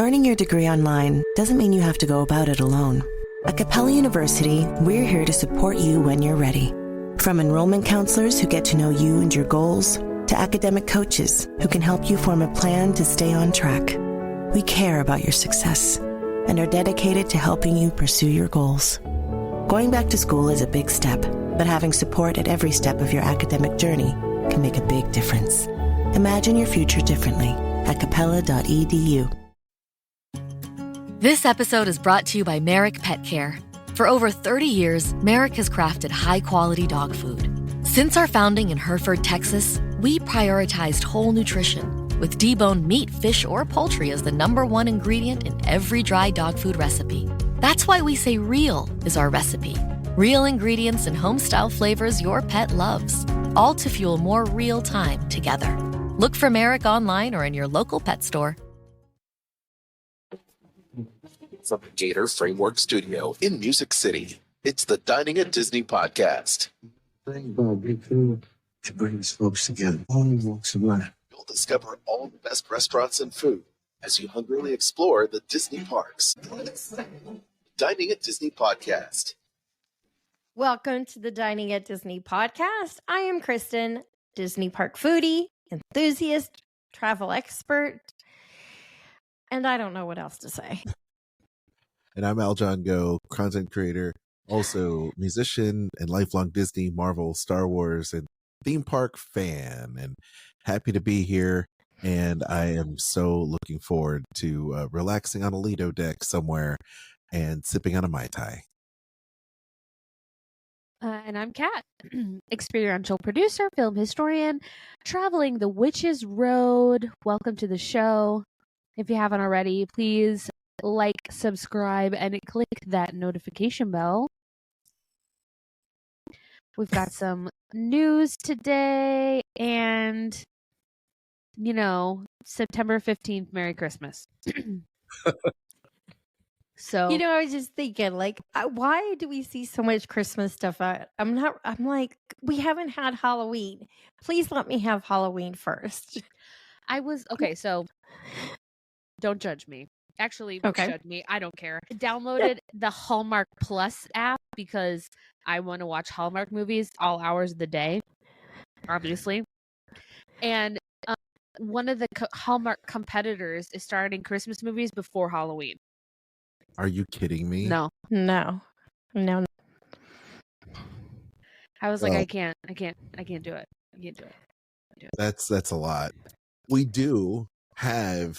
Earning your degree online doesn't mean you have to go about it alone. At Capella University, we're here to support you when you're ready. From enrollment counselors who get to know you and your goals, to academic coaches who can help you form a plan to stay on track. We care about your success and are dedicated to helping you pursue your goals. Going back to school is a big step, but having support at every step of your academic journey can make a big difference. Imagine your future differently at capella.edu. This episode is brought to you by Merrick Pet Care. For over 30 years, Merrick has crafted high-quality dog food. Since our founding in Hereford, Texas, we prioritized whole nutrition, with deboned meat, fish, or poultry as the #1 ingredient in every dry dog food recipe. That's why we say real is our recipe. Real ingredients and home-style flavors your pet loves, all to fuel more real time together. Look for Merrick online or in your local pet store. From the Gator Framework Studio in Music City, it's the Dining at Disney podcast. Thing about good food, it brings folks together. All walks of life. You'll discover all the best restaurants and food as you hungrily explore the Disney parks. Dining at Disney podcast. Welcome to the Dining at Disney podcast. I am Kristen, Disney park foodie, enthusiast, travel expert, and I don't know what else to say. And I'm Aljon Go, content creator, also musician and lifelong Disney, Marvel, Star Wars, and theme park fan. And happy to be here. And I am so looking forward to relaxing on a Lido deck somewhere and sipping on a Mai Tai. And I'm Kat, experiential producer, film historian, traveling the Witch's Road. Welcome to the show. If you haven't already, please like, subscribe, and click that notification bell. We've got some news today, and, September 15th, Merry Christmas. So, I was just thinking, why do we see so much Christmas stuff out? I'm like, we haven't had Halloween. Please let me have Halloween first. So don't judge me. Actually, Okay. judge me. I don't care. I downloaded the Hallmark Plus app because I want to watch Hallmark movies all hours of the day, obviously. And one of the Hallmark competitors is starting Christmas movies before Halloween. Are you kidding me? No. I was like, I can't do it. I can't do it. That's a lot. We do have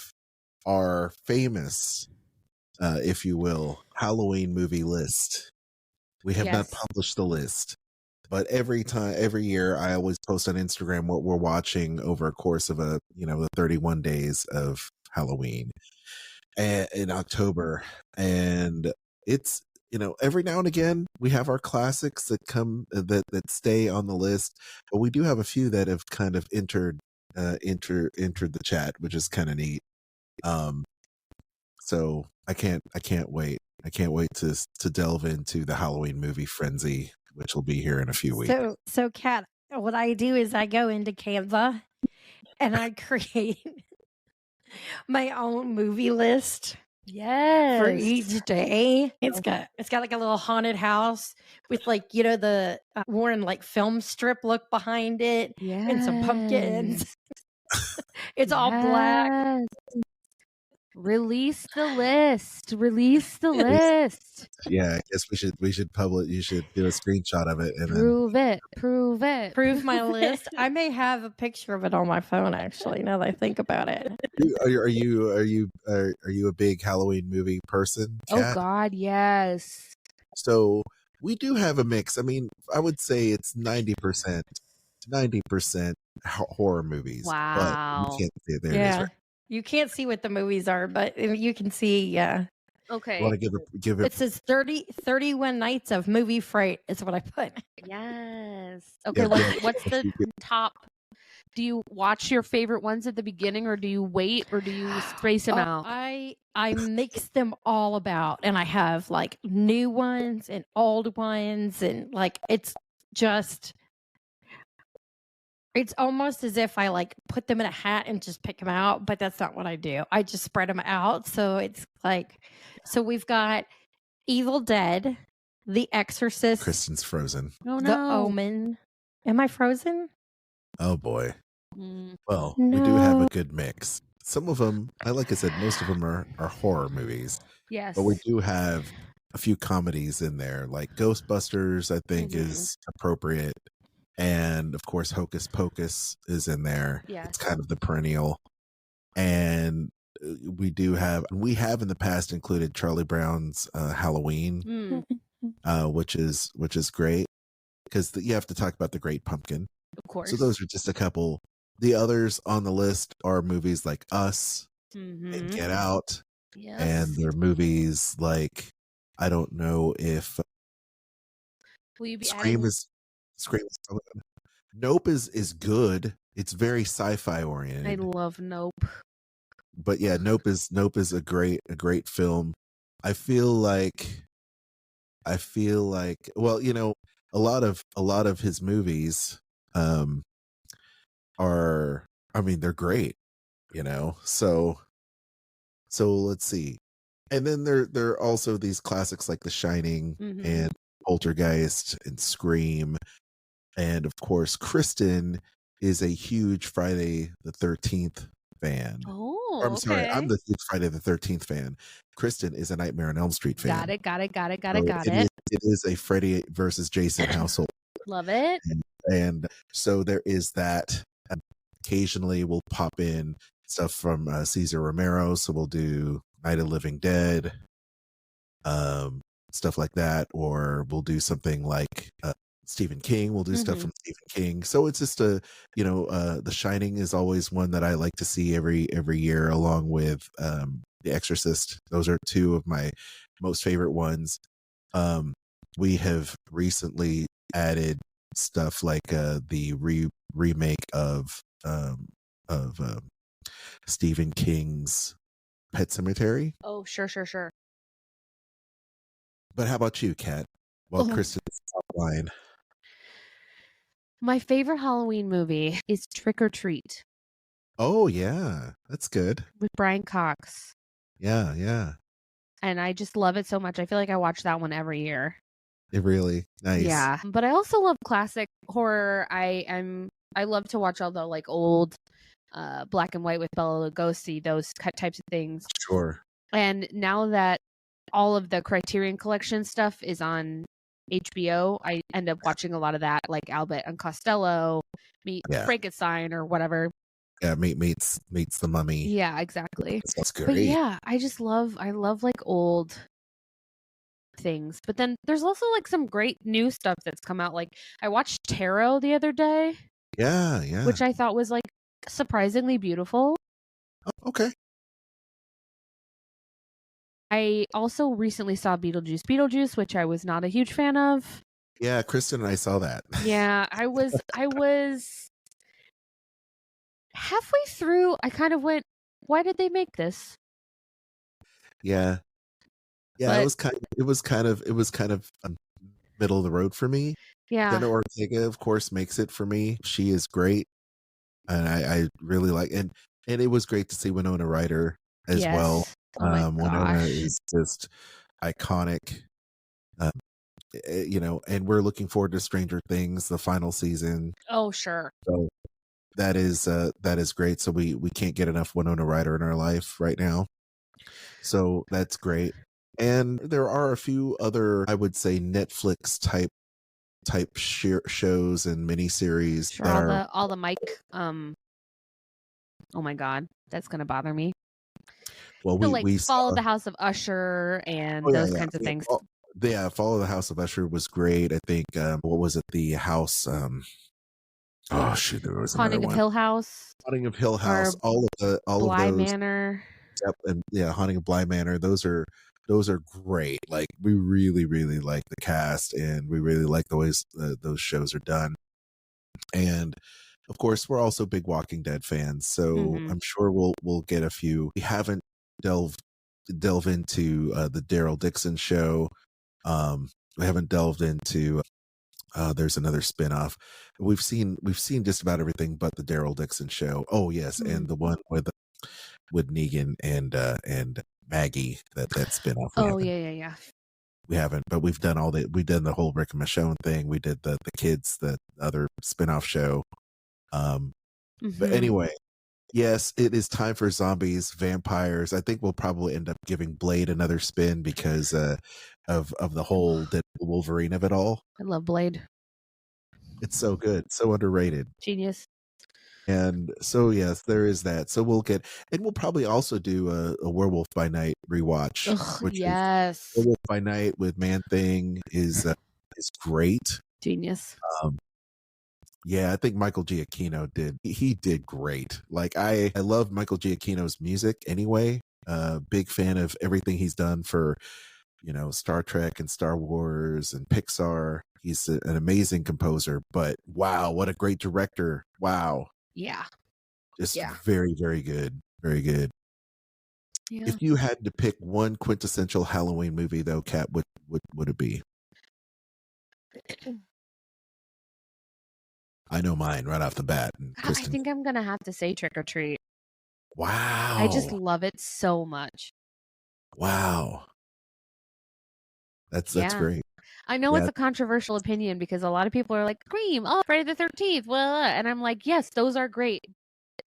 our famous, if you will, Halloween movie list. We have not published the list, but every year, I always post on Instagram what we're watching over a course of the 31 days of Halloween in October. And it's, every now and again we have our classics that come that stay on the list, but we do have a few that have kind of entered the chat, which is kind of neat. So I can't wait. I can't wait to delve into the Halloween movie frenzy, which will be here in a few weeks. So Kat, what I do is I go into Canva and I create my own movie list. Yes. For each day. It's got like a little haunted house with the worn film strip look behind it and some pumpkins. It's all black. Release the list. Yeah, I guess we should publish. You should do a screenshot of it and Prove my list. I may have a picture of it on my phone actually, now that I think about it. Are you a big Halloween movie person, Kat? Oh God, yes. So we do have a mix. I mean, I would say it's 90% horror movies. Wow. But you can't see it there. Yeah. Right. You can't see what the movies are, but you can see, yeah. Okay. I want to give it. It says 31 nights of movie fright is what I put. Yes. Okay, Yeah, what's the top? Do you watch your favorite ones at the beginning, or do you wait, or do you space them out? I mix them all about, and I have new ones and old ones, and it's just It's almost as if I like put them in a hat and just pick them out, but that's not what I do. I just spread them out. So it's like, so we've got Evil Dead, The Exorcist, Kristen's frozen. Oh The no. Omen. Am I frozen? Oh boy. Mm. Well, we do have a No. good mix. Some of them, like I said, most of them are horror movies, Yes. but we do have a few comedies in there. Like Ghostbusters, I think Mhm. is appropriate, and of course Hocus Pocus is in there. Yes. It's kind of the perennial, and we have in the past included Charlie Brown's Halloween, Mm, which is great because you have to talk about the Great Pumpkin. of course. So those are just a couple. The others on the list are movies like Us and Mhm. Get Out, Yes. and they're movies like, I don't know if Will you be Scream adding? is Nope is good. It's very sci-fi I oriented. love Nope. But yeah, Nope is a great film. I feel like well, a lot of his movies are, I mean, they're great, so let's see. And then there are also these classics like The Shining Mhm. and Poltergeist and Scream, and of course Kristen is a huge Friday the 13th fan. Oh, Or, I'm sorry, okay. I'm the huge Friday the 13th fan. Kristen is a Nightmare on Elm Street fan. Got it. So it is a Freddy versus Jason household. Love it. And so there is that. Occasionally we'll pop in stuff from Cesar Romero, so we'll do Night of the Living Dead, stuff like that, or we'll do something like Stephen King. We'll do stuff Mhm. from Stephen King. So it's just The Shining is always one that I like to see every year, along with The Exorcist. Those are two of my most favorite ones. We have recently added stuff like the remake of Stephen King's Pet Sematary. Oh, sure. But how about you, Kat? Well, Oh. Kristen's line. My favorite Halloween movie is Trick or Treat Oh yeah, that's good. with Brian Cox. Yeah. And I just love it so much. I feel like I watch that one every year. It really nice. Yeah. But I also love classic horror. I love to watch all the like old black and white with Bela Lugosi, those types of things. Sure. And now that all of the Criterion Collection stuff is on HBO, I end up watching a lot of that, like Albert and Costello, Meet Frankenstein, or whatever. Yeah, meets the Mummy. Yeah, exactly. That's great. But yeah, I love like old things. But then there's also like some great new stuff that's come out. Like I watched Tarot the other day. Yeah. Which I thought was like surprisingly beautiful. Oh, okay. I also recently saw Beetlejuice, which I was not a huge fan of. Yeah, Kristen and I saw that. Yeah, I was halfway through. I kind of went, why did they make this? Yeah. But, it was kind of middle of the road for me. Yeah. Jenna Ortega, of course, makes it for me. She is great, and I really like, and it was great to see Winona Ryder as well. Oh my Winona gosh. is just iconic. And we're looking forward to Stranger Things, the final season. Oh, sure. So that is great. So we can't get enough Winona Ryder in our life right now. So that's great. And there are a few other, I would say, Netflix type shows and miniseries Sure, that all the Mike. Oh my God, that's gonna bother me. Well, So, we Follow saw the House of Usher and those kinds of things. Follow the House of Usher was great. I think what was it? The House. Oh shoot, there was another Haunting of one. Hill House. Haunting of Hill House. Or All of Bly those. Manor. Yep, and Haunting of Bly Manor. Those are great. Like we really like the cast, and we really like the ways those shows are done. And of course, we're also big Walking Dead fans, so I'm sure we'll get a few. We haven't delve into the Daryl Dixon show. We haven't delved into There's another spinoff. We've seen just about everything but the Daryl Dixon Show. Oh yes, and the one with Negan and Maggie, that spinoff. Oh yeah. We haven't, but we've done we've done the whole Rick and Michonne thing. We did the kids, the other spinoff show. But anyway, yes, it is time for zombies, vampires. I think we'll probably end up giving Blade another spin because of the whole Deadpool Wolverine of it all. I love Blade. It's so good, so underrated. Genius. And so yes, there is that. So we'll probably also do a Werewolf by Night rewatch. Ugh, yes. Werewolf by Night with Man Thing is great. Genius. Yeah, I think Michael Giacchino did great. Like I love Michael Giacchino's music anyway. Big fan of everything he's done for, Star Trek and Star Wars and Pixar. He's an amazing composer, but wow, what a great director. Wow. Yeah. Just very, very good. Very good. Yeah. If you had to pick one quintessential Halloween movie though, Kat, what would it be? I know mine right off the bat. I think I'm going to have to say Trick or Treat. Wow. I just love it so much. Wow. That's great. I know it's a controversial opinion because a lot of people are like, Scream, Friday the 13th. Well, and I'm like, yes, those are great.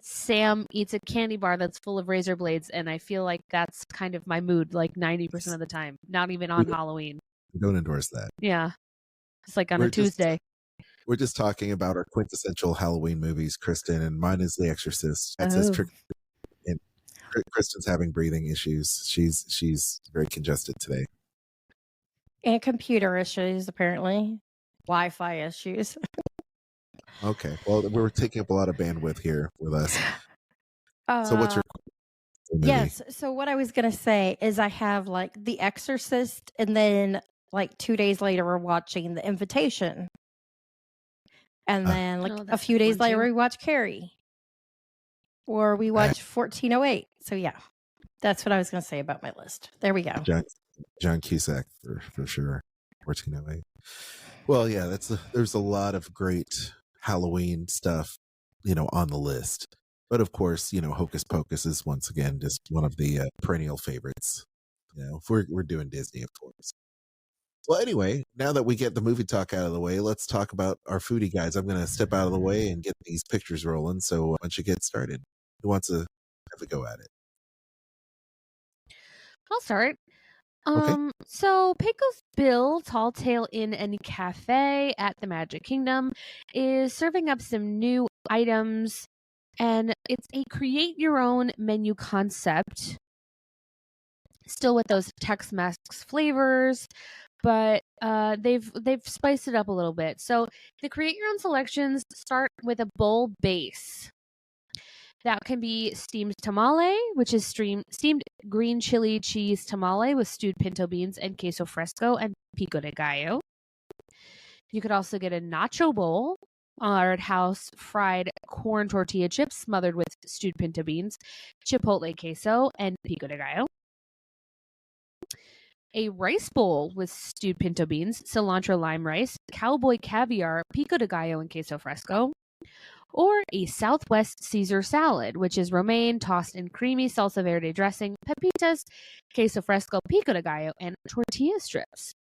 Sam eats a candy bar that's full of razor blades, and I feel like that's kind of my mood like 90% of the time, not even on Halloween. We don't endorse that. Yeah. It's like on a Tuesday. We're just talking about our quintessential Halloween movies, Kristen, and mine is The Exorcist. That says Trick, and Kristen's having breathing issues. She's very congested today. And computer issues, apparently. Wi-Fi issues. Okay. Well, we're taking up a lot of bandwidth here with us. So what's your movie? Yes. So what I was going to say is I have like The Exorcist, and then like 2 days later we're watching The Invitation. And then a few days later we watch Carrie. Or we watch 1408. So yeah. That's what I was going to say about my list. There we go. John Cusack for sure. 1408. Well, yeah, there's a lot of great Halloween stuff, on the list. But of course, Hocus Pocus is once again just one of the perennial favorites. If we're doing Disney, of course. Well, anyway, now that we get the movie talk out of the way, let's talk about our foodie guys. I'm going to step out of the way and get these pictures rolling. So why don't you get started? Who wants to have a go at it? I'll start. Okay. So Pecos Bill Tall Tale Inn and Cafe at the Magic Kingdom is serving up some new items, and it's a create your own menu concept, still with those Tex-Mex flavors, but they've spiced it up a little bit. So the create your own selections start with a bowl base. That can be steamed tamale, which is steamed green chili cheese tamale with stewed pinto beans and queso fresco and pico de gallo. You could also get a nacho bowl, Art House fried corn tortilla chips smothered with stewed pinto beans, chipotle queso, and pico de gallo. A rice bowl with stewed pinto beans, cilantro lime rice, cowboy caviar, pico de gallo, and queso fresco. Or a Southwest Caesar salad, which is romaine tossed in creamy salsa verde dressing, pepitas, queso fresco, pico de gallo, and tortilla strips.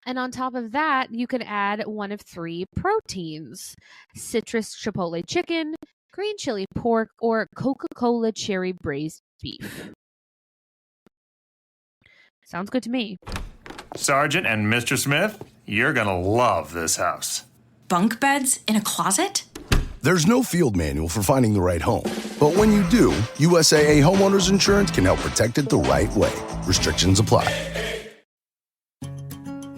And on top of that, you could add one of 3 proteins: citrus chipotle chicken, green chili pork, or Coca-Cola cherry braised beef. Sounds good to me. Sergeant and Mr. Smith, you're gonna love this house. Bunk beds in a closet? There's no field manual for finding the right home. But when you do, USAA Homeowners Insurance can help protect it the right way. Restrictions apply.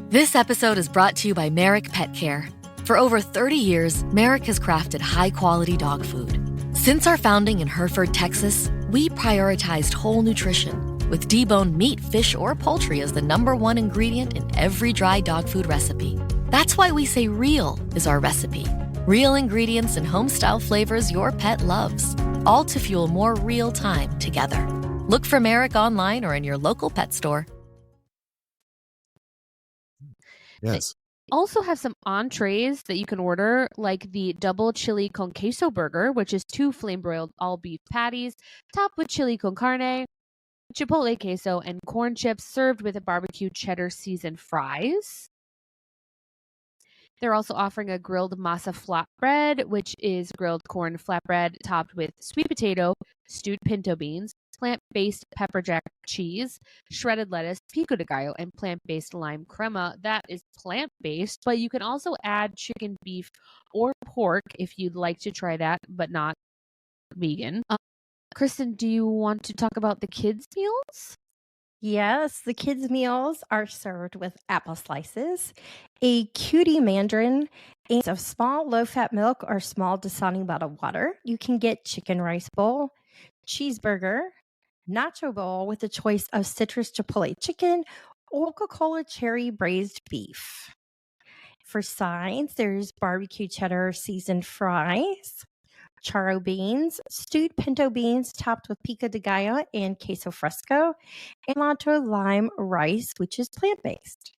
This episode is brought to you by Merrick Pet Care. For over 30 years, Merrick has crafted high-quality dog food. Since our founding in Hereford, Texas, we prioritized whole nutrition, with deboned meat, fish, or poultry as the #1 ingredient in every dry dog food recipe. That's why we say real is our recipe. Real ingredients and home-style flavors your pet loves, all to fuel more real time together. Look for Merrick online or in your local pet store. Yes. also have some entrees that you can order, like the double chili con queso burger, which is 2 flame broiled all beef patties topped with chili con carne, chipotle queso, and corn chips, served with a barbecue cheddar seasoned fries. They're also offering a grilled masa flatbread, which is grilled corn flatbread topped with sweet potato, stewed pinto beans, plant-based pepper jack cheese, shredded lettuce, pico de gallo, and plant-based lime crema. That is plant-based, but you can also add chicken, beef, or pork if you'd like to try that, but not vegan. Kristen, do you want to talk about the kids' meals? Yes, the kids' meals are served with apple slices, a cutie mandarin, and a small low-fat milk or small Dasani bottled water. You can get chicken rice bowl, cheeseburger, nacho bowl with a choice of citrus chipotle chicken or Coca-Cola cherry braised beef. For sides, there's barbecue cheddar seasoned fries, charro beans, stewed pinto beans topped with pico de gallo and queso fresco, and cilantro lime rice, which is plant-based.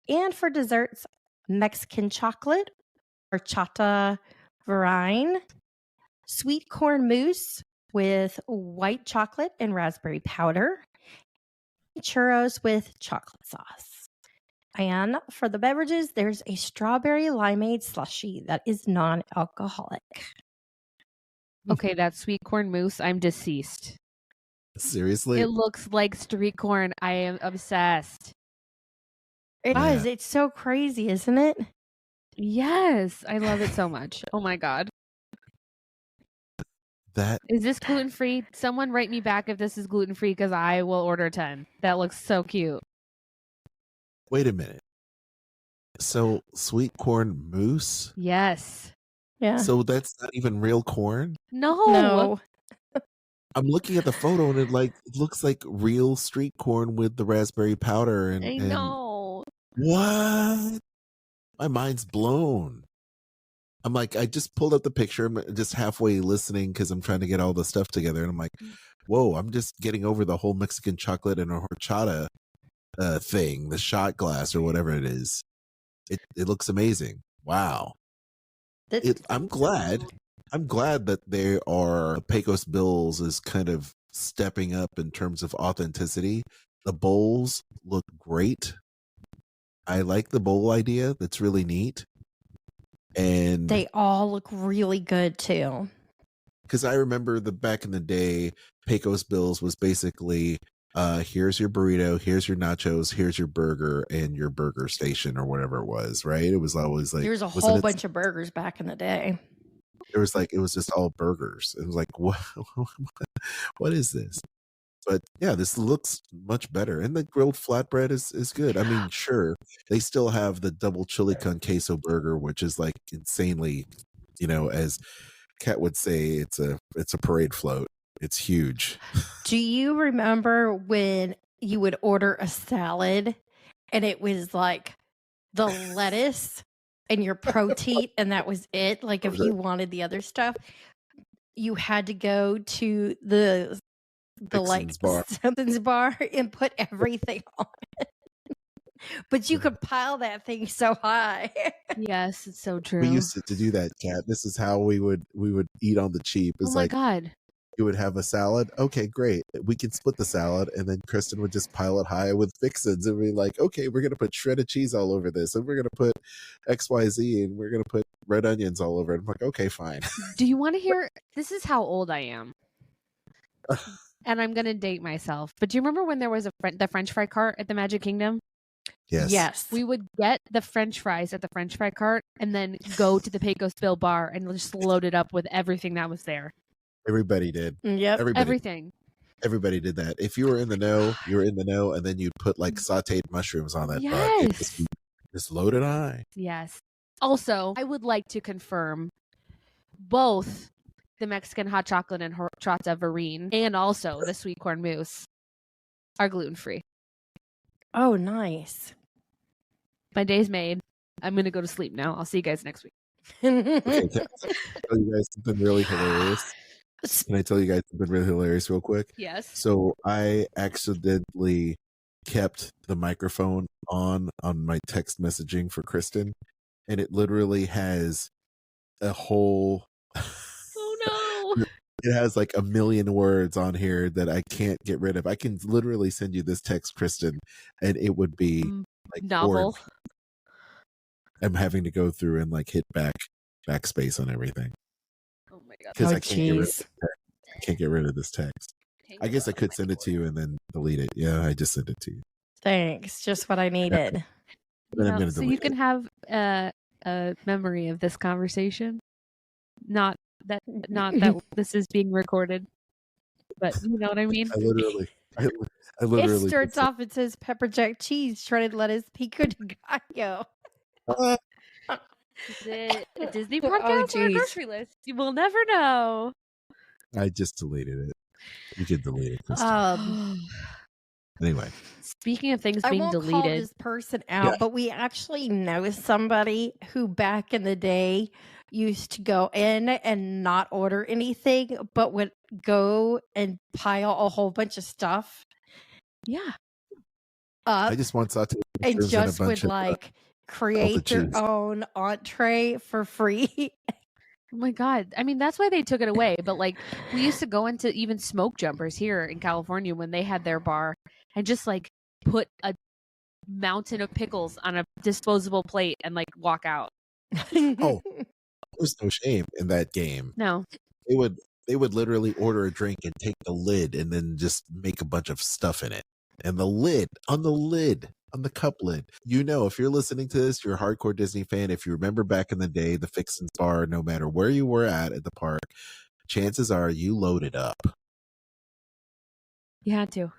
And for desserts, Mexican chocolate, horchata varine, sweet corn mousse with white chocolate and raspberry powder, and churros with chocolate sauce. And for the beverages, there's a strawberry limeade slushy that is non-alcoholic. Okay, that sweet corn mousse, I'm deceased. Seriously? It looks like street corn. I am obsessed. It does. It's so crazy, isn't it? Yes, I love it so much. Oh my God. Is this gluten-free? Someone write me back if this is gluten-free because I will order 10. That looks so cute. Wait a minute. So sweet corn mousse? Yes. Yeah. So that's not even real corn? No. I'm looking at the photo and it looks like real street corn with the raspberry powder and I know. What? My mind's blown. I'm like, I just pulled up the picture. I'm just halfway listening because I'm trying to get all the stuff together. And I'm like, whoa, I'm just getting over the whole Mexican chocolate and a horchata thing, the shot glass or whatever it is. It looks amazing. Wow. I'm glad that they are Pecos Bills is kind of stepping up in terms of authenticity. The bowls look great. I like the bowl idea. That's really neat. And they all look really good too. Because I remember back in the day, Pecos Bills was basically here's your burrito, here's your nachos, here's your burger, and your burger station or whatever it was, right? It was always like there was a whole bunch of burgers back in the day. It was just all burgers. It was like, what is this? But yeah, this looks much better. And the grilled flatbread is good. I mean, sure, they still have the double chili con queso burger, which is like insanely, as Kat would say, it's a parade float. It's huge. Do you remember when you would order a salad and it was like the lettuce and your protein and that was it? Like if you wanted the other stuff, you had to go to the something's bar and put everything on it. But you could pile that thing so high. Yes, it's so true. We used to do that, Kat. This is how we would eat on the cheap. It's my God. You would have a salad. Okay, great. We can split the salad, and then Kristen would just pile it high with fixins and be like, okay, we're gonna put shredded cheese all over this, and we're gonna put XYZ, and we're gonna put red onions all over it. I'm like, okay, fine. Do you want to hear? This is how old I am. And I'm going to date myself. But do you remember when there was the French fry cart at the Magic Kingdom? Yes. We would get the French fries at the French fry cart and then go to the Pecos Bill bar and just load it up with everything that was there. Everybody did. Yep. Everything. Everybody did that. If you were in the know, you were in the know, and then you'd put like sauteed mushrooms on that. Yes. Just loaded high. Yes. Also, I would like to confirm both the Mexican hot chocolate and horchata varine, and also the sweet corn mousse are gluten-free. Oh, nice. My day's made. I'm going to go to sleep now. I'll see you guys next week. Okay, can I tell you guys something really hilarious? Can I tell you guys something really hilarious real quick? Yes. So I accidentally kept the microphone on my text messaging for Kristen, and it literally has a whole Oh no. it has like a million words on here that I can't get rid of. I can literally send you this text, Kristen, and it would be like novel. I'm having to go through and like hit backspace on everything. Oh my god. Because I can't get rid of this text. I guess I could send it to you and then delete it. Yeah, I just sent it to you. Thanks. Just what I needed. But I'm gonna so you can have a memory of this conversation. Not that this is being recorded, but you know what I mean. I literally. It starts off. It says pepper jack cheese, shredded lettuce, pico de gallo. Is it a Disney podcast or a grocery list? You will never know. I just deleted it. You can delete it, Kristen. Anyway, speaking of things being deleted, call this person out, but we actually know somebody who back in the day used to go in and not order anything, but would go and pile a whole bunch of stuff. Yeah. I just want saute and just would like create their own entree for free. Oh my god. I mean, that's why they took it away. But like, we used to go into even Smoke Jumpers here in California when they had their bar and just like put a mountain of pickles on a disposable plate and like walk out. Oh, there's no shame in that game. No. They would literally order a drink and take the lid and then just make a bunch of stuff in it. And the lid, on the cup lid. You know, if you're listening to this, you're a hardcore Disney fan. If you remember back in the day, the Fixins bar, no matter where you were at the park, chances are you loaded up. You had to.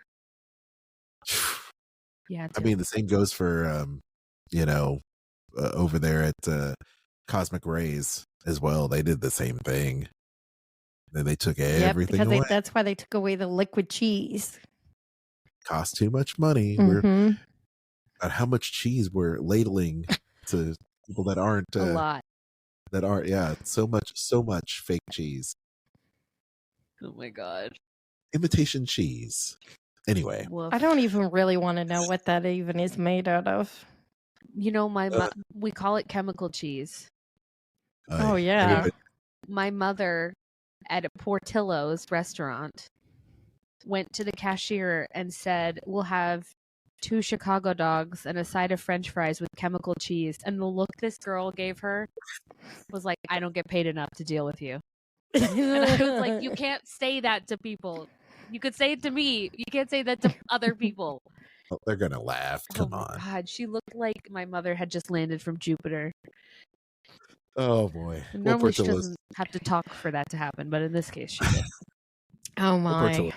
Yeah. I mean, the same goes for, over there at Cosmic Rays as well. They did the same thing. Then they took everything away. That's why they took away the liquid cheese. Cost too much money. How much cheese we're ladling to people that aren't a lot. That aren't, so much fake cheese. Oh my god. Imitation cheese. Anyway. Woof. I don't even really want to know what that even is made out of. You know, we call it chemical cheese. Oh yeah. My mother at a Portillo's restaurant went to the cashier and said, "We'll have 2 Chicago dogs and a side of French fries with chemical cheese." And the look this girl gave her was like, "I don't get paid enough to deal with you." And I was like, "You can't say that to people. You could say it to me. You can't say that to other people." Oh, they're gonna laugh. Come on. God, she looked like my mother had just landed from Jupiter. Oh boy. Normally she doesn't have to talk for that to happen, but in this case she did. Oh my.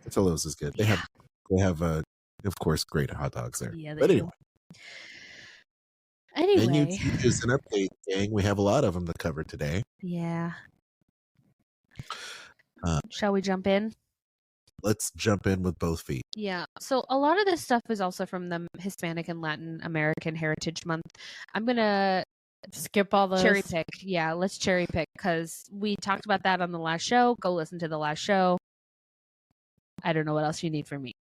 Portillo's is good. They have of course great hot dogs there. Yeah, but anyway. Menu changes and update, gang. We have a lot of them to cover today. Yeah. Shall we jump in? Let's jump in with both feet. Yeah. So a lot of this stuff is also from the Hispanic and Latin American Heritage Month. I'm going to skip all those. Cherry pick. Yeah, let's cherry pick because we talked about that on the last show. Go listen to the last show. I don't know what else you need from me.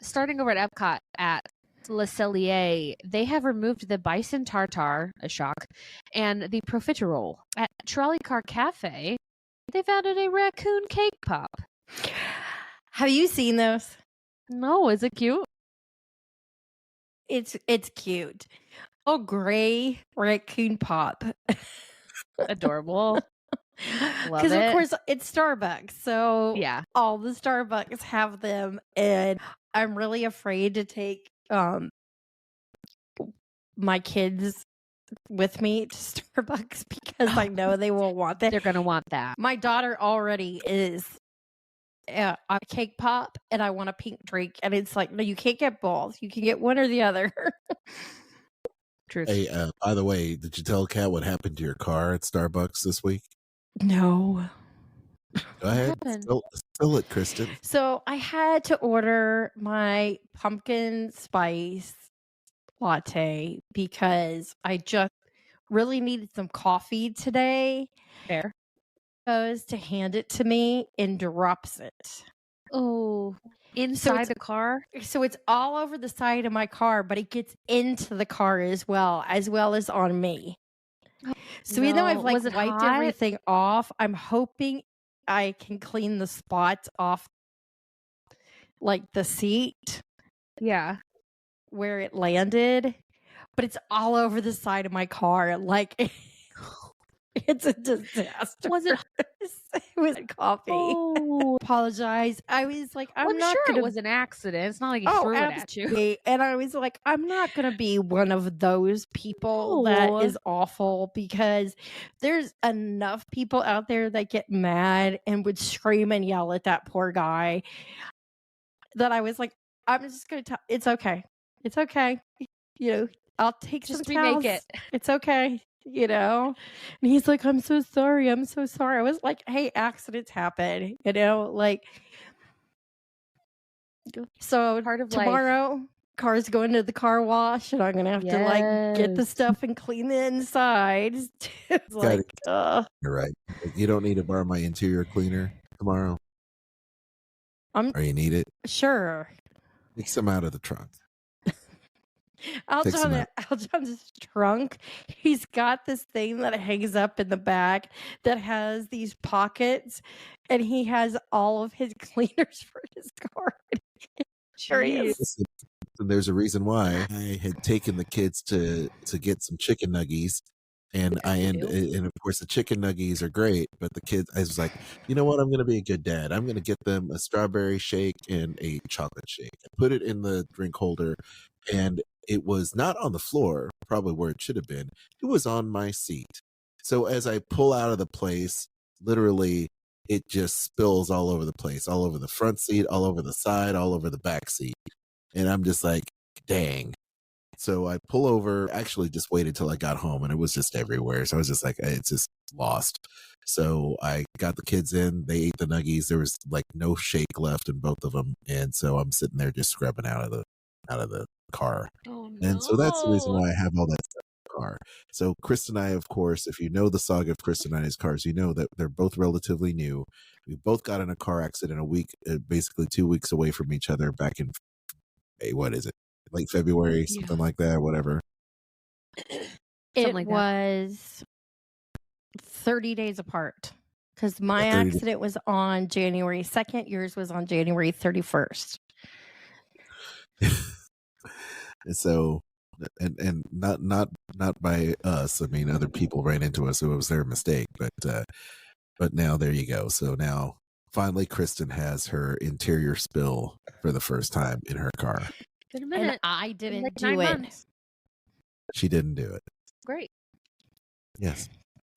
Starting over at Epcot at Le Cellier, they have removed the bison tartare, a shock, and the profiterole. At Trolley Car Cafe, they've added a raccoon cake pop. Have you seen those? No, is it cute? It's cute. Oh, gray raccoon pop. Adorable. Because of course it's Starbucks, so yeah, all the Starbucks have them, and I'm really afraid to take my kids with me to Starbucks because I know they will want that. They're gonna want that. My daughter already is a cake pop, and I want a pink drink, and it's like, no, you can't get both. You can get one or the other. True. Hey, by the way, did you tell Kat what happened to your car at Starbucks this week? No. Go ahead. Spill it, Kristen. So I had to order my pumpkin spice latte because I just really needed some coffee today. Fair. Goes to hand it to me and drops it. Oh, inside the car? So it's all over the side of my car, but it gets into the car as well as on me. So even though I've like Was it wiped hot? everything off, I'm hoping I can clean the spots off like the seat. Yeah. Where it landed, but it's all over the side of my car. Like it's a disaster. Was it? It was coffee. Oh, Apologize. I was like, I'm not sure gonna. it was an accident. It's not like he threw it at you. Absolutely. And I was like, I'm not gonna be one of those people that is awful, because there's enough people out there that get mad and would scream and yell at that poor guy, that I was like, I'm just gonna tell. It's okay. It's okay. You know, I'll take Just some remake towels. it. It's okay. You know, and he's like, I'm so sorry. I'm so sorry. I was like, hey, accidents happen. You know, like, so Part of tomorrow, car's going to the car wash, and I'm gonna have to like get the stuff and clean the inside. It's like, You're right. You don't need to borrow my interior cleaner tomorrow. Or you need it? Sure. Take some out of the trunk. Aljon's trunk, he's got this thing that hangs up in the back that has these pockets, and he has all of his cleaners for his car. Sure is. Listen, there's a reason why I had taken the kids to get some chicken nuggies, and and of course the chicken nuggies are great, but the kids, I was like, you know what, I'm going to be a good dad. I'm going to get them a strawberry shake and a chocolate shake. I put it in the drink holder, and it was not on the floor, probably where it should have been. It was on my seat. So as I pull out of the place, literally it just spills all over the place, all over the front seat, all over the side, all over the back seat. And I'm just like, dang. So I pull over, actually just waited till I got home, and it was just everywhere. So I was just like, it's just lost. So I got the kids in, they ate the nuggies. There was like no shake left in both of them. And so I'm sitting there just scrubbing out of the car. Oh, and so that's the reason why I have all that stuff in the car. So Chris and I, of course, if you know the saga of Chris and I's cars, you know that they're both relatively new. We both got in a car accident a week, basically 2 weeks away from each other back in, what is it? Late February, something like that, whatever. It was 30 days apart, because my accident was on January 2nd. Yours was on January 31st. And so, and not by us. I mean, other people ran into us, so it was their mistake. But now there you go. So now finally, Kristen has her interior spill for the first time in her car. Been a minute. And I didn't like do 9 it. months. She didn't do it. Great. Yes.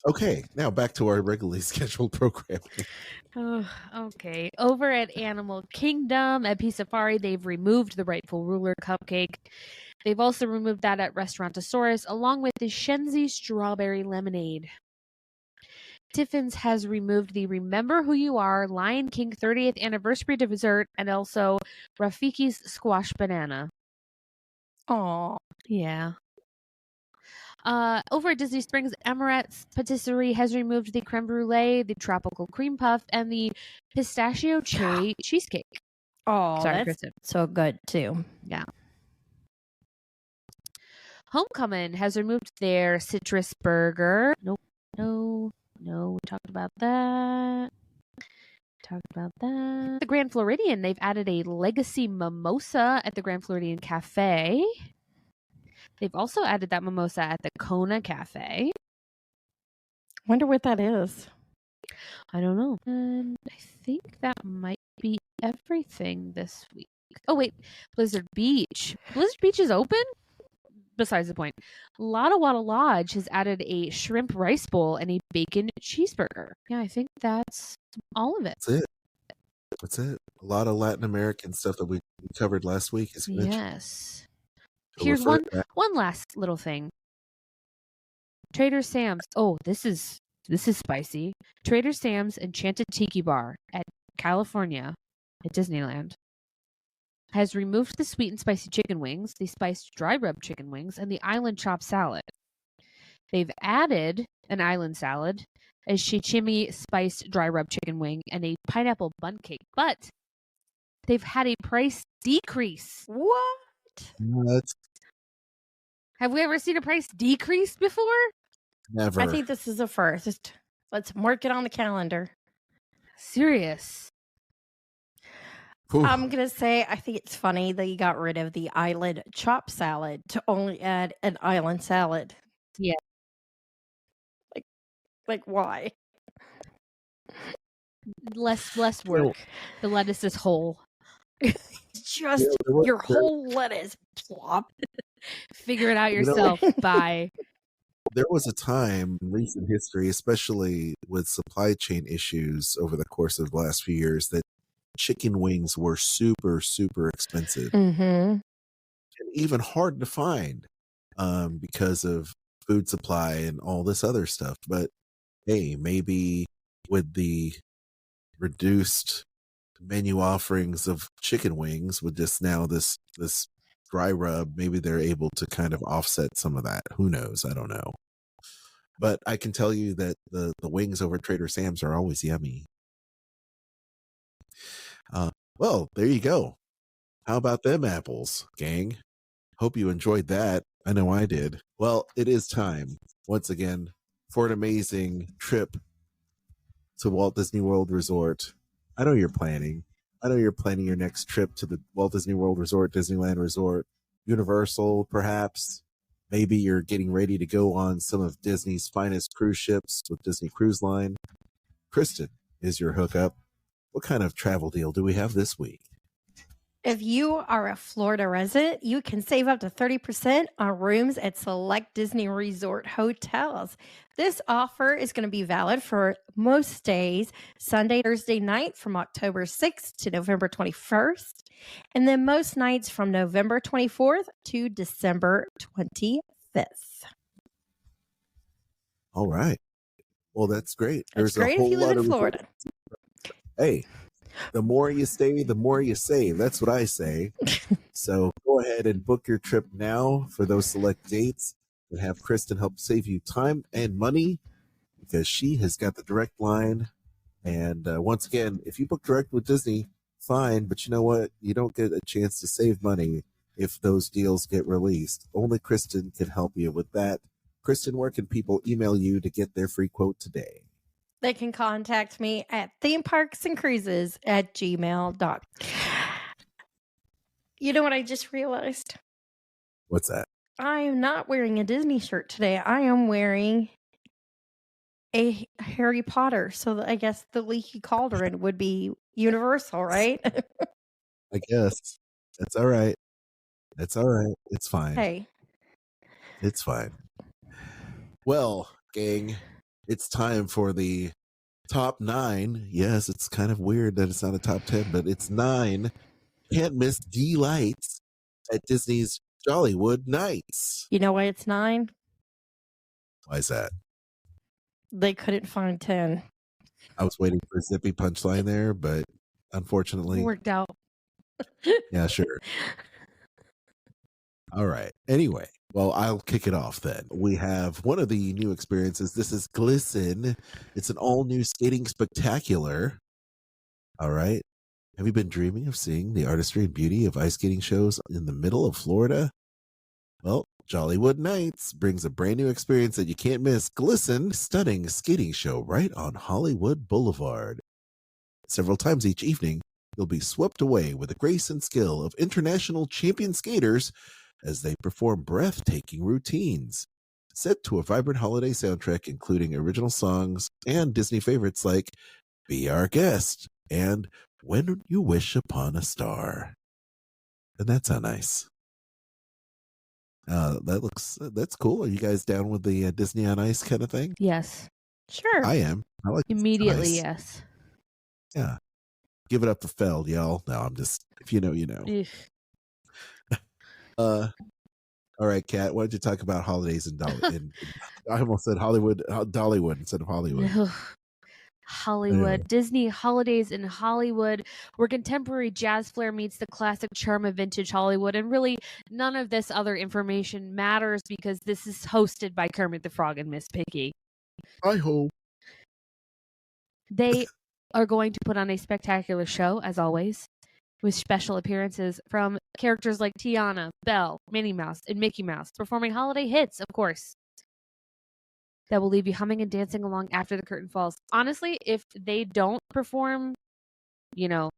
Okay, now back to our regularly scheduled program. Oh, okay. Over at Animal Kingdom at Pea Safari, they've removed the rightful ruler cupcake. They've also removed that at Restaurantosaurus, along with the Shenzi strawberry lemonade. Tiffin's has removed the Remember Who You Are Lion King 30th anniversary dessert, and also Rafiki's squash banana. Oh, yeah. Over at Disney Springs, Emirates Patisserie has removed the creme brulee, the tropical cream puff, and the pistachio cherry cheesecake. Oh, sorry, that's Kristen. So good too. Yeah. Homecoming has removed their citrus burger. No. We talked about that. The Grand Floridian, they've added a legacy mimosa at the Grand Floridian Cafe. They've also added that mimosa at the Kona Cafe. Wonder what that is. I don't know. And I think that might be everything this week. Oh, wait. Blizzard Beach. Blizzard Beach is open? Besides the point. Lotta Wada Lodge has added a shrimp rice bowl and a bacon cheeseburger. Yeah, I think that's all of it. That's it. A lot of Latin American stuff that we covered last week. Yes. Here's one last little thing. Trader Sam's. Oh, this is spicy. Trader Sam's Enchanted Tiki Bar at California at Disneyland has removed the sweet and spicy chicken wings, the spiced dry rub chicken wings, and the island chop salad. They've added an island salad, a shichimi spiced dry rub chicken wing, and a pineapple bun cake. But they've had a price decrease. What? Have we ever seen a price decrease before? Never. I think this is the first. Let's mark it on the calendar. Serious. Whew. I'm going to say I think it's funny that you got rid of the island chop salad to only add an island salad. Yeah. Like why? Less work. The lettuce is whole. Just your whole lettuce. Plop. Figure it out yourself. Bye. There was a time in recent history, especially with supply chain issues over the course of the last few years, that chicken wings were super, super expensive. Mm-hmm. And even hard to find because of food supply and all this other stuff. But hey, maybe with the reduced menu offerings of chicken wings with just now this dry rub, maybe they're able to kind of offset some of that. Who knows? I don't know. But I can tell you that the wings over at Trader Sam's are always yummy. Well, there you go. How about them apples, gang? Hope you enjoyed that. I know I did. Well, it is time once again for an amazing trip to Walt Disney World Resort. I know you're planning. I know you're planning your next trip to the Walt Disney World Resort, Disneyland Resort, Universal, perhaps. Maybe you're getting ready to go on some of Disney's finest cruise ships with Disney Cruise Line. Kristen is your hookup. What kind of travel deal do we have this week? If you are a Florida resident, you can save up to 30% on rooms at select Disney Resort hotels. This offer is going to be valid for most stays Sunday, Thursday night from October 6th to November 21st, and then most nights from November 24th to December 25th. All right. Well, that's great. That's great if you live in Florida. Hey, the more you stay, the more you save. That's what I say. So go ahead and book your trip now for those select dates and have Kristen help save you time and money because she has got the direct line. And once again, if you book direct with Disney, fine. But you know what? You don't get a chance to save money if those deals get released. Only Kristen can help you with that. Kristen, where can people email you to get their free quote today? They can contact me at themeparksandcruises@gmail.com. You know what I just realized? What's that? I am not wearing a Disney shirt today. I am wearing a Harry Potter. So I guess the Leaky Cauldron would be Universal, right? I guess. That's all right. That's all right. It's fine. Hey. It's fine. Well, gang, it's time for the top 9. Yes, it's kind of weird that it's not a top 10, but it's 9 can't miss delights at Disney's Jollywood Nights. You know why it's 9? Why is that? They couldn't find 10. I was waiting for a zippy punchline there, but unfortunately. It worked out. Yeah, sure. All right. Anyway, well, I'll kick it off then. We have one of the new experiences. This is Glisten. It's an all-new skating spectacular. All right. Have you been dreaming of seeing the artistry and beauty of ice skating shows in the middle of Florida? Well, Jollywood Nights brings a brand new experience that you can't miss. Glisten, stunning skating show right on Hollywood Boulevard. Several times each evening, you'll be swept away with the grace and skill of international champion skaters as they perform breathtaking routines. Set to a vibrant holiday soundtrack including original songs and Disney favorites like Be Our Guest and When You Wish Upon a Star. And that's how nice. That's cool. Are you guys down with the Disney on Ice kind of thing? Yes. Sure. I am. I like Immediately, nice. yes. Yeah. Give it up for Feld, y'all. No, I'm just, if you know, you know. All right, Kat, why don't you talk about holidays in Dollywood? I almost said Dollywood instead of Hollywood. Hollywood. Anyway. Disney holidays in Hollywood, where contemporary jazz flair meets the classic charm of vintage Hollywood. And really, none of this other information matters because this is hosted by Kermit the Frog and Miss Piggy. I hope. They are going to put on a spectacular show, as always. with special appearances from characters like Tiana, Belle, Minnie Mouse, and Mickey Mouse, performing holiday hits, of course, that will leave you humming and dancing along after the curtain falls. Honestly, if they don't perform, the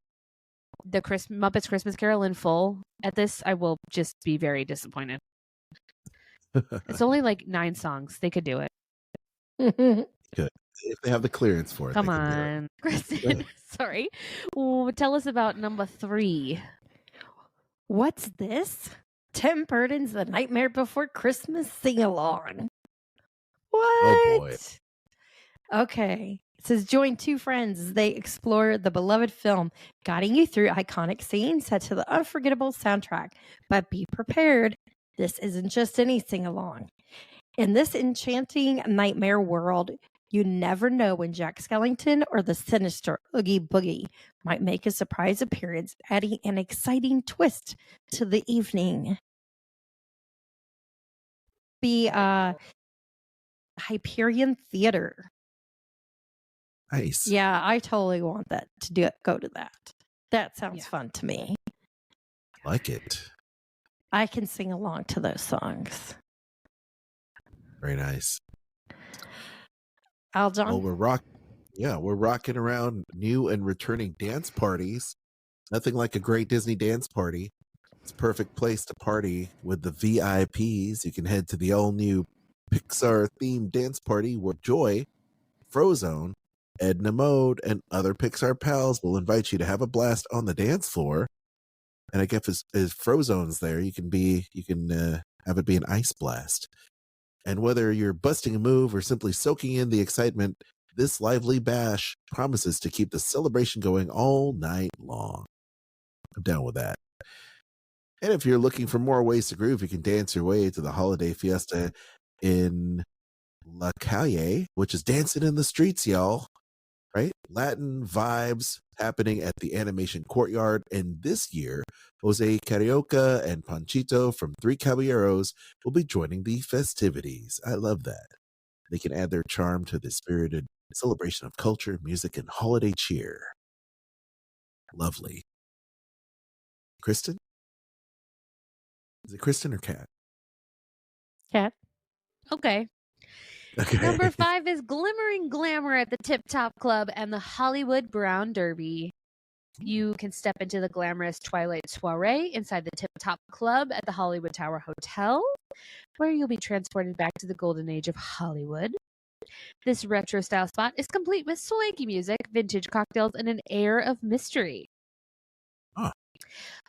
Muppets Christmas Carol in full at this, I will just be very disappointed. It's only like 9 songs. They could do it. Good. If they have the clearance for it. Come on. Kristen, sorry. Ooh, tell us about number 3. What's this? Tim Burton's The Nightmare Before Christmas sing-along. What? Oh, boy. Okay. It says, join 2 friends as they explore the beloved film, guiding you through iconic scenes set to the unforgettable soundtrack. But be prepared. This isn't just any sing-along. In this enchanting nightmare world, you never know when Jack Skellington or the sinister Oogie Boogie might make a surprise appearance, adding an exciting twist to the evening. The Hyperion Theater. Nice. Yeah, I totally want that to go to that. That sounds fun to me. Like it. I can sing along to those songs. Very nice. Aljon? Well, we're rocking around new and returning dance parties. Nothing like a great Disney dance party. It's a perfect place to party with the VIPs. You can head to the all-new Pixar-themed dance party where Joy, Frozone, Edna Mode, and other Pixar pals will invite you to have a blast on the dance floor. And I guess as Frozone's there, you can have it be an ice blast. And whether you're busting a move or simply soaking in the excitement, this lively bash promises to keep the celebration going all night long. I'm down with that. And if you're looking for more ways to groove, you can dance your way to the holiday fiesta in La Calle, which is dancing in the streets, y'all. Right? Latin vibes happening at the Animation Courtyard. And this year, Jose Carioca and Panchito from Three Caballeros will be joining the festivities. I love that. They can add their charm to the spirited celebration of culture, music, and holiday cheer. Lovely. Kristen? Is it Kristen or Kat? Kat. Okay. Number 5 is Glimmering Glamour at the Tip Top Club and the Hollywood Brown Derby. You can step into the glamorous twilight soiree inside the Tip Top Club at the Hollywood Tower Hotel, where you'll be transported back to the golden age of Hollywood. This retro-style spot is complete with swanky music, vintage cocktails, and an air of mystery.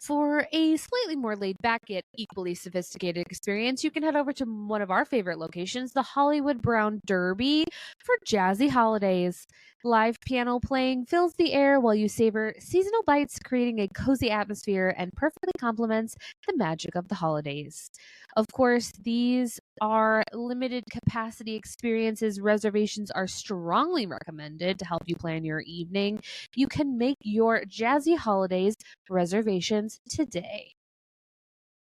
For a slightly more laid-back yet equally sophisticated experience, you can head over to one of our favorite locations, the Hollywood Brown Derby, for jazzy holidays. Live piano playing fills the air while you savor seasonal bites, creating a cozy atmosphere and perfectly complements the magic of the holidays. Of course, these are limited capacity experiences. Reservations are strongly recommended to help you plan your evening. You can make your jazzy holidays reservations today.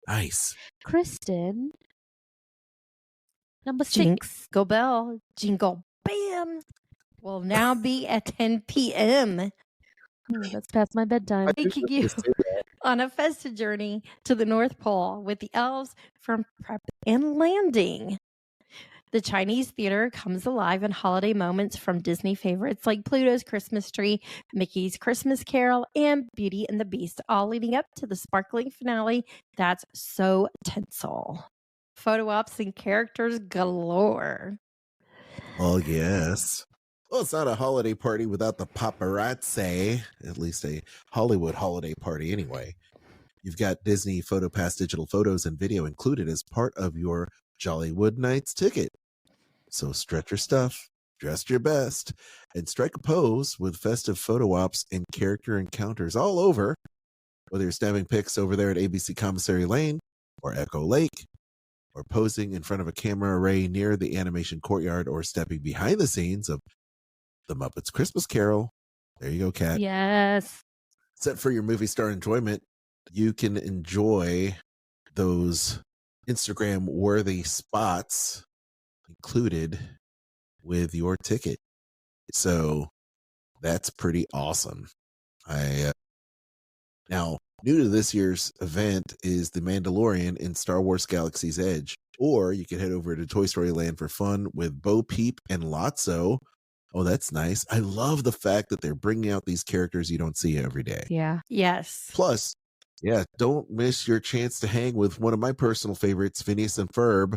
Nice. Kristen, number 6. Jingle Bell, Jingle Bam will now be at 10 p.m. That's past my bedtime. Taking you on a festive journey to the North Pole with the elves from Prep and Landing. The Chinese theater comes alive in holiday moments from Disney favorites like Pluto's Christmas Tree, Mickey's Christmas Carol, and Beauty and the Beast, all leading up to the sparkling finale that's so tinsel. Photo ops and characters galore. Oh, yes. Well, it's not a holiday party without the paparazzi, at least a Hollywood holiday party anyway. You've got Disney PhotoPass digital photos and video included as part of your Jollywood Nights ticket. So stretch your stuff, dress your best, and strike a pose with festive photo ops and character encounters all over. Whether you're snapping pics over there at ABC Commissary Lane or Echo Lake, or posing in front of a camera array near the Animation Courtyard, or stepping behind the scenes of The Muppets Christmas Carol. There you go, Kat. Yes. Set for your movie star enjoyment, you can enjoy those Instagram-worthy spots included with your ticket. So that's pretty awesome. I Now, new to this year's event is The Mandalorian in Star Wars Galaxy's Edge. Or you can head over to Toy Story Land for fun with Bo Peep and Lotso. Oh, that's nice. I love the fact that they're bringing out these characters you don't see every day. Yeah. Yes. Plus, yeah, don't miss your chance to hang with one of my personal favorites, Phineas and Ferb,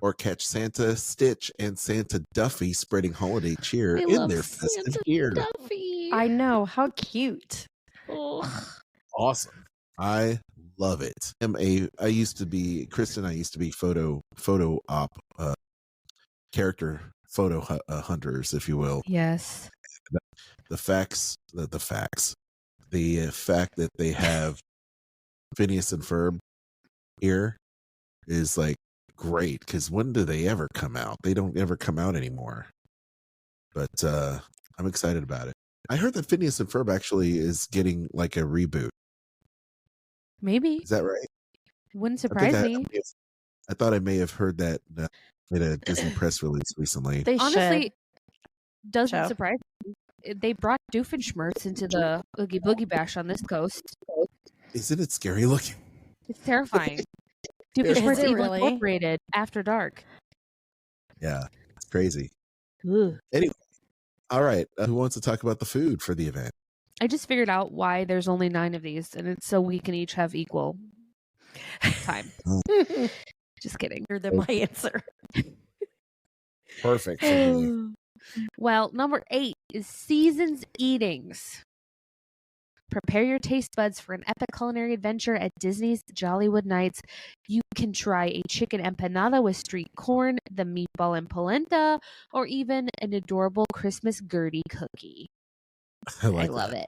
or catch Santa Stitch and Santa Duffy spreading holiday cheer in their festive gear. Duffy. I know. How cute. Oh. Awesome. I love it. I used to be photo op character photo hunters, if you will. Yes. The fact that they have Phineas and Ferb here is like great, because when do they ever come out? They don't ever come out anymore. But I'm excited about it. I heard that Phineas and Ferb actually is getting like a reboot. Maybe. Is that right? Wouldn't surprise me. I thought I may have heard that in a Disney press release recently. They honestly doesn't Show. surprise me. They brought Doofenshmirtz into the Oogie Boogie Bash on this coast. Isn't it scary looking? It's terrifying. Doofenshmirtz Evil really? Incorporated after dark. Yeah, it's crazy. Ugh. Anyway, all right. Who wants to talk about the food for the event? I just figured out why there's only 9 of these, and it's so we can each have equal time. Just kidding. Better than my answer. Perfect for me. Well, number 8 is Seasons Eatings. Prepare your taste buds for an epic culinary adventure at Disney's Jollywood Nights. You can try a chicken empanada with street corn, the meatball and polenta, or even an adorable Christmas Gertie cookie. I love it.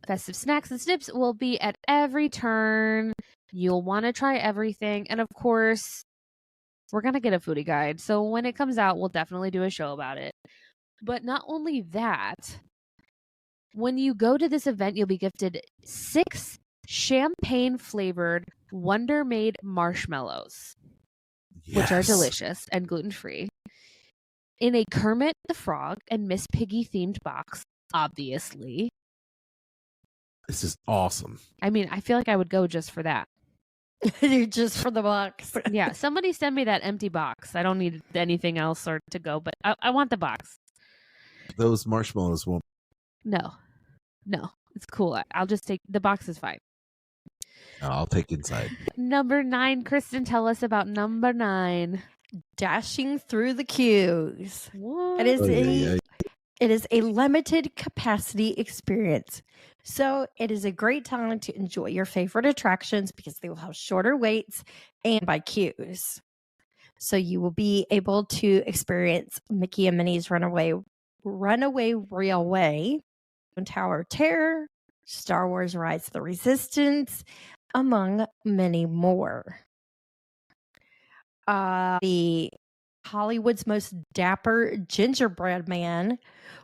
Festive snacks and snips will be at every turn. You'll want to try everything. And of course, we're going to get a foodie guide. So when it comes out, we'll definitely do a show about it. But not only that, when you go to this event, you'll be gifted 6 champagne-flavored Wonder-Made marshmallows, which are delicious and gluten-free, in a Kermit the Frog and Miss Piggy themed box, obviously. This is awesome. I mean, I feel like I would go just for that. Just for the box. Yeah, somebody send me that empty box. I don't need anything else or to go, but I want the box. Those marshmallows won't. No, it's cool. I'll just take the box is fine. I'll take inside. Number 9, Kristen, tell us about number 9. Dashing through the queues. What? It is a limited capacity experience. So it is a great time to enjoy your favorite attractions because they will have shorter waits and by queues. So you will be able to experience Mickey and Minnie's Runaway Railway, Tower of Terror, Star Wars Rise of the Resistance, among many more. The Hollywood's most dapper gingerbread man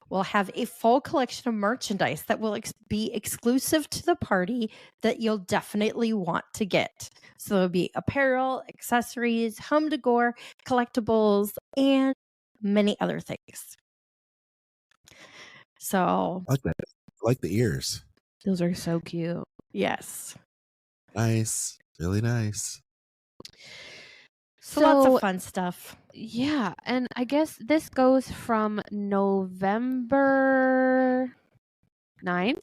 will have a full collection of merchandise that will be exclusive to the party that you'll definitely want to get. So there'll be apparel, accessories, home decor, collectibles, and many other things. So I like that. I like the ears. Those are so cute. Yes. Nice. Really nice. So lots of fun stuff. Yeah, and I guess this goes from November 9th,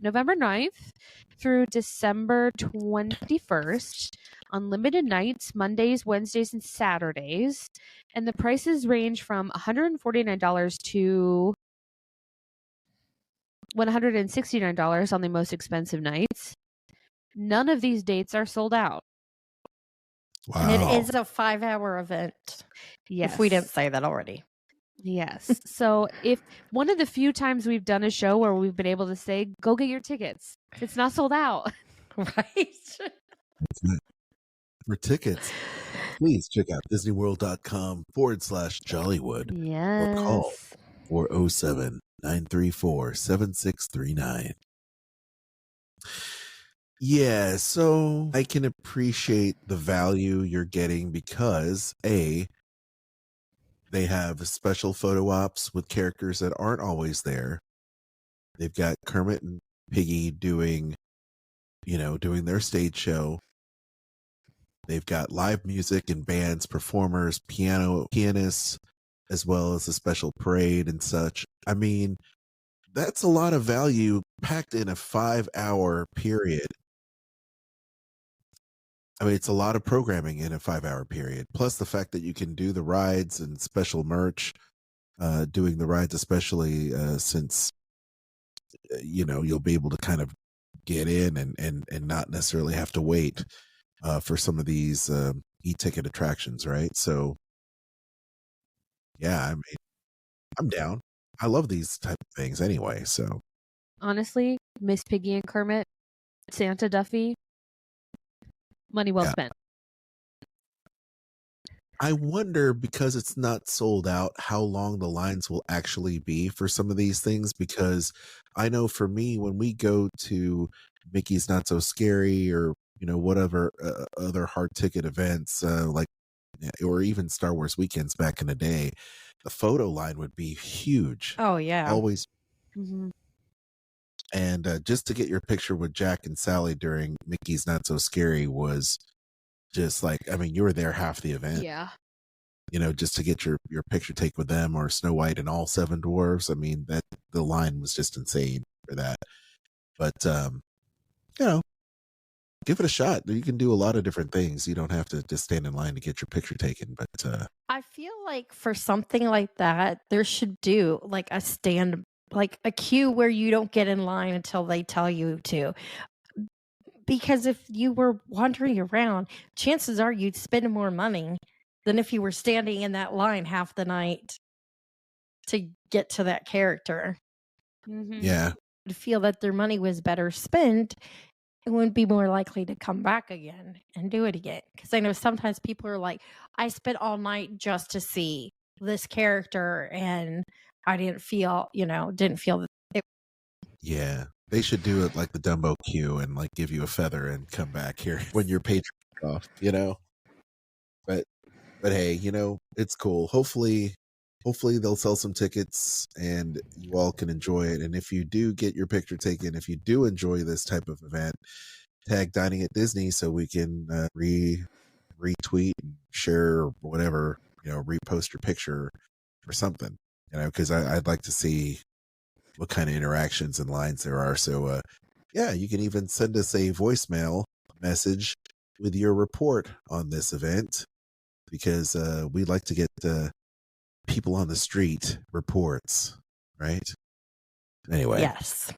November 9th through December 21st on limited nights, Mondays, Wednesdays, and Saturdays. And the prices range from $149 to $169 on the most expensive nights. None of these dates are sold out. Wow. And it is a 5-hour event. Yes. If we didn't say that already. Yes. So if one of the few times we've done a show where we've been able to say, go get your tickets. It's not sold out. Right. For tickets, please check out disneyworld.com/Jollywood. Yes. Or call 407-934-7639. Yeah, so I can appreciate the value you're getting because they have special photo ops with characters that aren't always there. They've got Kermit and Piggy doing their stage show. They've got live music and bands, performers, pianists, as well as a special parade and such. I mean, that's a lot of value packed in a 5-hour period. I mean, it's a lot of programming in a 5-hour period. Plus the fact that you can do the rides and special merch, doing the rides, especially since, you'll be able to kind of get in and not necessarily have to wait for some of these e-ticket attractions, right? So, yeah, I mean, I'm down. I love these type of things anyway. So, honestly, Miss Piggy and Kermit, Santa Duffy, money well spent. I wonder, because it's not sold out, how long the lines will actually be for some of these things. Because I know for me, when we go to Mickey's Not So Scary or whatever other hard ticket events, or even Star Wars weekends back in the day, the photo line would be huge. Oh yeah, always. Mm-hmm. And just to get your picture with Jack and Sally during Mickey's Not So Scary was just like, I mean, you were there half the event. Yeah. Just to get your picture take with them, or Snow White and all 7 dwarves. I mean, that the line was just insane for that. But give it a shot. You can do a lot of different things. You don't have to just stand in line to get your picture taken. But I feel like for something like that, there should do like a stand, like a queue where you don't get in line until they tell you to. Because if you were wandering around, chances are you'd spend more money than if you were standing in that line half the night to get to that character. Mm-hmm. Yeah. To feel that their money was better spent, it wouldn't be more likely to come back again and do it again. Because I know sometimes people are like, I spent all night just to see this character and I didn't feel that it. Yeah. They should do it like the Dumbo queue and like give you a feather and come back here when your Patreon off, But hey, it's cool. Hopefully they'll sell some tickets and you all can enjoy it. And if you do get your picture taken, if you do enjoy this type of event, tag Dining at Disney so we can retweet and share or whatever, repost your picture or something, because I'd like to see what kind of interactions and lines there are. So, yeah, you can even send us a voicemail message with your report on this event, because we'd like to get people on the street reports, right? Anyway. Yes.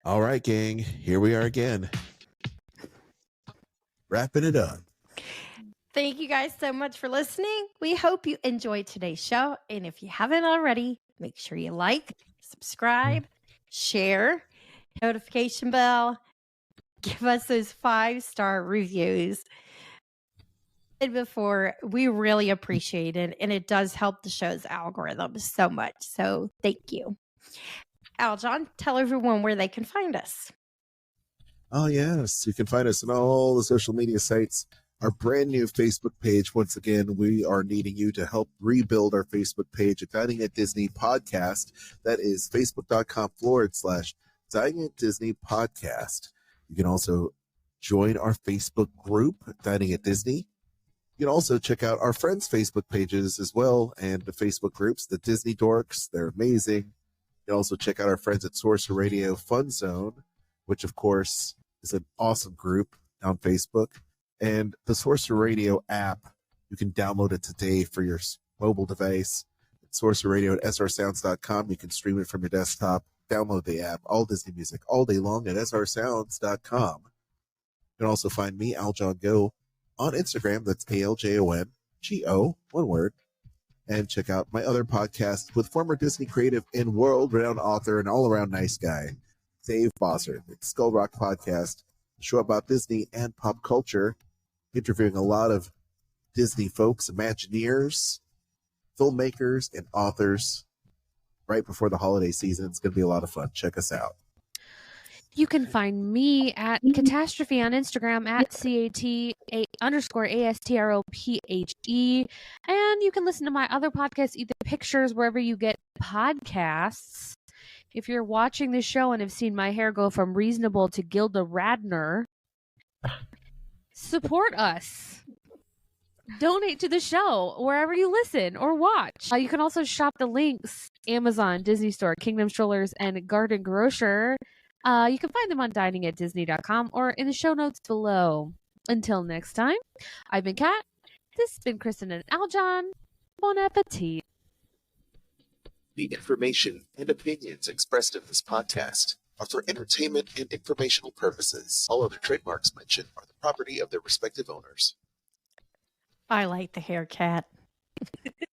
All right, gang. Here we are again. Wrapping it up. Thank you guys so much for listening. We hope you enjoyed today's show. And if you haven't already, make sure you like, subscribe, share, notification bell, give us those 5-star reviews. Before, we really appreciate it, and it does help the show's algorithm so much. So thank you. Aljon, tell everyone where they can find us. Oh, yes. You can find us on all the social media sites. Our brand new Facebook page. Once again, we are needing you to help rebuild our Facebook page at Dining at Disney Podcast. That is facebook.com/Dining at Disney Podcast. You can also join our Facebook group, Dining at Disney. You can also check out our friends' Facebook pages as well, and the Facebook groups, the Disney Dorks. They're amazing. You can also check out our friends at Sorcerer Radio Fun Zone, which, of course, is an awesome group on Facebook. And the Sorcerer Radio app, you can download it today for your mobile device. Sorcerer Radio at srsounds.com. You can stream it from your desktop. Download the app. All Disney music all day long at srsounds.com. You can also find me, Aljon Go, on Instagram. That's ALJONGO, one word. And check out my other podcast with former Disney creative and world-renowned author and all-around nice guy, Dave Bosser, the Skull Rock Podcast, a show about Disney and pop culture, interviewing a lot of Disney folks, Imagineers, filmmakers, and authors right before the holiday season. It's going to be a lot of fun. Check us out. You can find me at Catastrophe on Instagram at CAT_ASTROPHE. And you can listen to my other podcasts, Either Pictures, wherever you get podcasts. If you're watching this show and have seen my hair go from reasonable to Gilda Radner, support us. Donate to the show wherever you listen or watch. You can also shop the links: Amazon, Disney Store, Kingdom Strollers, and Garden Grocer. You can find them on diningatdisney.com or in the show notes below. Until next time, I've been Kat. This has been Kristen and Aljon. Bon appetit. The information and opinions expressed in this podcast are for entertainment and informational purposes. All other trademarks mentioned are the property of their respective owners. I like the hair, Cat.